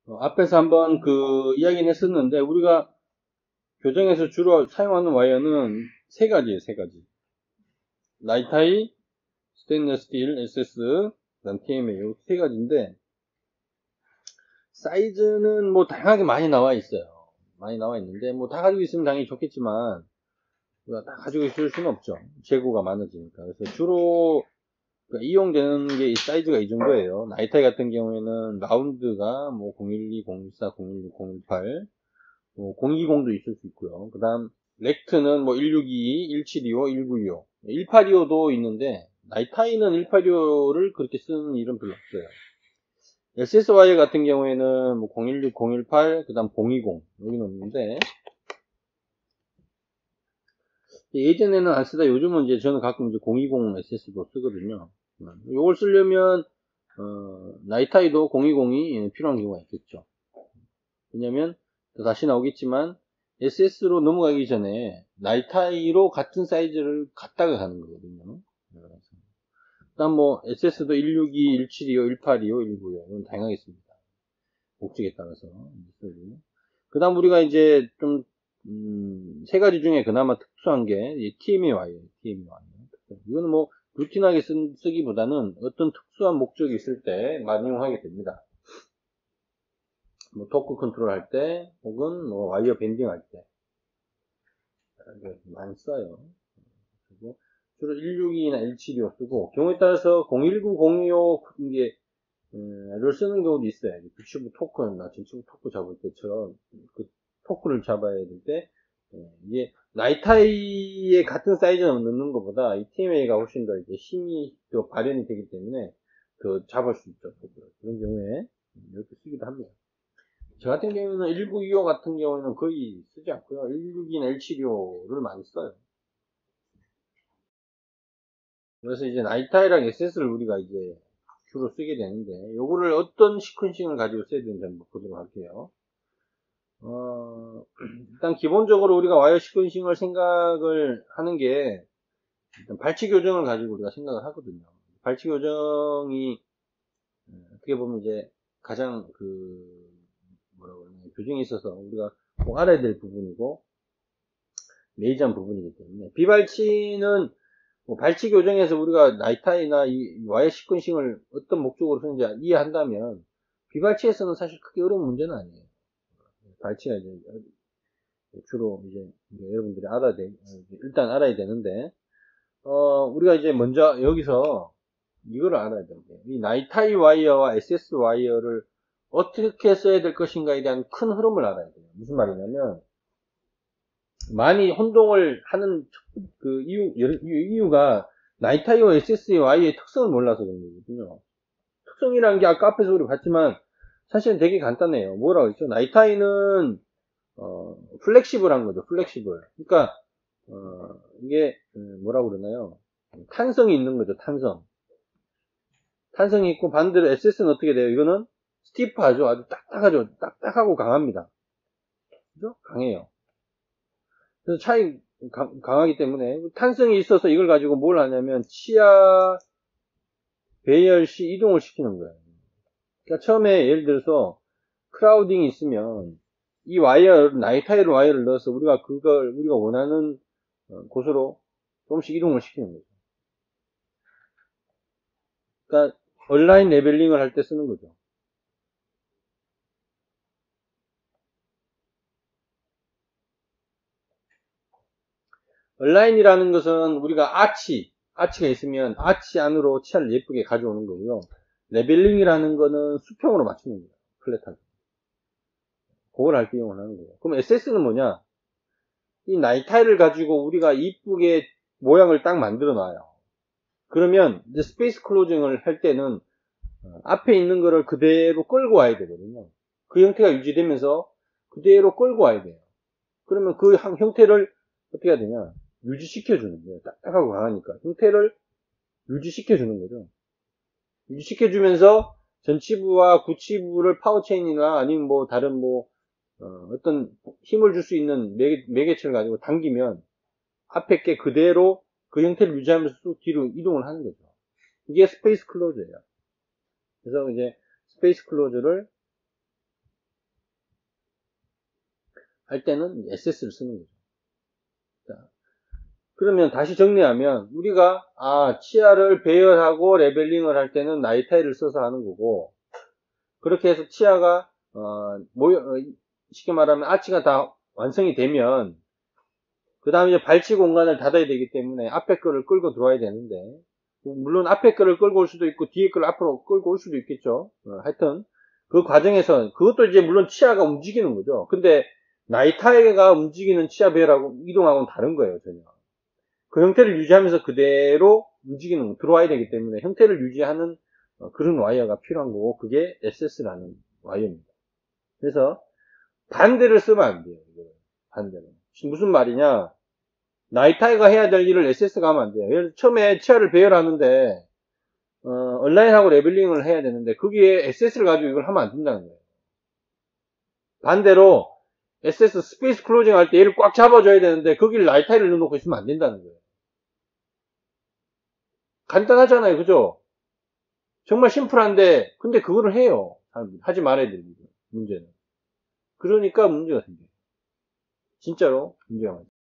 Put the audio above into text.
앞에서 한번 그 이야기는 했었는데, 우리가 교정에서 주로 사용하는 와이어는 세 가지예요, 세 가지. 나이타이, 스테인리스 스틸, SS, 그다음 TMA, 이 세 가지인데, 사이즈는 뭐 다양하게 많이 나와 있어요. 많이 나와 있는데, 뭐 다 가지고 있으면 당연히 좋겠지만, 우리가 다 가지고 있을 수는 없죠. 재고가 많아지니까. 그래서 주로 그러니까 이용되는 게 이 사이즈가 이 정도예요. 나이타이 같은 경우에는 라운드가 뭐 012, 014, 016, 018, 뭐 020도 있을 수 있고요. 그 다음 렉트는 뭐 162, 1725, 1925, 1825도 있는데 나이타이는 1825를 그렇게 쓰는 일은 별로 없어요. SSY 같은 경우에는 뭐 016, 018, 그 다음 020 여기는 없는데 예전에는 안 쓰다 요즘은 이제 저는 가끔 이제 020 SS도 쓰거든요. 이걸 쓰려면 나이타이도 020이 필요한 경우가 있겠죠. 왜냐면 다시 나오겠지만 SS로 넘어가기 전에 나이타이로 같은 사이즈를 갖다가 가는 거거든요. 그다음 뭐 SS도 162, 1725, 1825, 195 이건 다양하게 씁니다. 목적에 따라서. 그 다음 우리가 이제 좀 세 가지 중에 그나마 특수한 게 TMA 와이어예요. TMA 와이어. 이거는 뭐 루틴하게 쓰기보다는 어떤 특수한 목적이 있을 때 많이 이용하게 됩니다. 뭐 토크 컨트롤 할 때, 혹은 뭐 와이어 밴딩 할 때 많이 써요. 그리고 주로 162나 172로 쓰고 경우에 따라서 019, 025 이게 를 쓰는 경우도 있어요. 빅슈브 토크나 전치부 토크 잡을 때처럼 그 토크를 잡아야 될 때 이게 나이타이의 같은 사이즈를 넣는 것보다 이 TMA가 훨씬 더 이제 힘이 더 발현이 되기 때문에 더 잡을 수 있죠. 토크를. 그런 경우에 이렇게 쓰기도 합니다. 저 같은 경우는 1925 같은 경우는 거의 쓰지 않고요. 162나 175를 많이 써요. 그래서 이제 나이타이랑 SS를 우리가 이제 주로 쓰게 되는데, 요거를 어떤 시퀀싱을 가지고 써야 되는지 한번 보도록 할게요. 일단 기본적으로 우리가 와이어 시퀀싱을 생각을 하는 게, 일단 발치 교정을 가지고 우리가 생각을 하거든요. 발치 교정이, 어떻게 보면 이제 가장 뭐라고 그러냐, 교정에 있어서 우리가 꼭 알아야 될 부분이고, 메이저한 부분이기 때문에. 비발치는 뭐 발치 교정에서 우리가 나이타이나 이 와이어 시퀀싱을 어떤 목적으로 쓰는지 이해한다면 비발치에서는 사실 크게 어려운 문제는 아니에요. 발치가 이제 주로 이제 여러분들이 일단 알아야 되는데 우리가 이제 먼저 여기서 이거를 알아야 됩니다. 이 나이타이 와이어와 SS 와이어를 어떻게 써야 될 것인가에 대한 큰 흐름을 알아야 돼요. 무슨 말이냐면 많이 혼동을 하는 그 이유가 나이타이와 SSY의 특성을 몰라서 그런 거거든요. 특성이라는 게 아까 앞에서 우리 봤지만 사실은 되게 간단해요. 뭐라고 했죠? 나이타이는 플렉시블한 거죠. 플렉시블. 그러니까 이게 뭐라고 그러나요? 탄성이 있는 거죠. 탄성이 있고 반대로 SS는 어떻게 돼요? 이거는 스티프하죠. 아주 딱딱하죠. 딱딱하고 강합니다. 그죠? 강해요. 그래서 강하기 때문에 탄성이 있어서 이걸 가지고 뭘 하냐면 치아 배열 시 이동을 시키는 거예요. 그러니까 처음에 예를 들어서 크라우딩이 있으면 이 나이타일 와이어를 넣어서 우리가 원하는 곳으로 조금씩 이동을 시키는 거죠. 그러니까 온라인 레벨링을 할 때 쓰는 거죠. 온라인이라는 것은 우리가 아치가 있으면 아치 안으로 치아를 예쁘게 가져오는 거고요. 레벨링이라는 거는 수평으로 맞추는 거예요. 플랫하게. 그걸 할 때 이용하는 거예요. 그럼 SS는 뭐냐? 이 나이타일을 가지고 우리가 이쁘게 모양을 딱 만들어 놔요. 그러면 이제 스페이스 클로징을 할 때는 앞에 있는 거를 그대로 끌고 와야 되거든요. 그 형태가 유지되면서 그대로 끌고 와야 돼요. 그러면 그 형태를 어떻게 해야 되냐? 유지시켜주는 거예요. 딱딱하고 강하니까. 형태를 유지시켜주는 거죠. 유지시켜주면서 전치부와 구치부를 파워체인이나 아니면 뭐 다른 어떤 힘을 줄 수 있는 매개체를 가지고 당기면 앞에 게 그대로 그 형태를 유지하면서 쑥 뒤로 이동을 하는 거죠. 이게 스페이스 클로즈예요. 그래서 이제 스페이스 클로즈를 할 때는 SS를 쓰는 거죠. 자, 그러면 다시 정리하면 우리가 치아를 배열하고 레벨링을 할 때는 나이타일을 써서 하는 거고, 그렇게 해서 치아가 쉽게 말하면 아치가 다 완성이 되면 그 다음에 이제 발치 공간을 닫아야 되기 때문에 앞에 거를 끌고 들어와야 되는데, 물론 앞에 거를 끌고 올 수도 있고 뒤에 거를 앞으로 끌고 올 수도 있겠죠. 하여튼 그 과정에서 그것도 이제 물론 치아가 움직이는 거죠. 근데 나이타이가 움직이는 치아 배열하고 이동하고는 다른 거예요, 전혀. 그 형태를 유지하면서 그대로 움직이는, 들어와야 되기 때문에 형태를 유지하는 그런 와이어가 필요한 거고, 그게 SS라는 와이어입니다. 그래서 반대를 쓰면 안 돼요. 반대로. 무슨 말이냐? 나이타이가 해야 될 일을 SS가 하면 안 돼요. 예를 들어 처음에 치아를 배열하는데 얼라인하고 레벨링을 해야 되는데 거기에 SS를 가지고 이걸 하면 안 된다는 거예요. 반대로 SS 스페이스 클로징 할 때 얘를 꽉 잡아줘야 되는데 거기를 나이타이를 넣어놓고 있으면 안 된다는 거예요. 간단하잖아요, 그죠? 정말 심플한데 근데 그거를 해요. 하지 말아야 됩니다. 문제는. 그러니까 문제가 생겨요. 진짜로 문제가 많아요.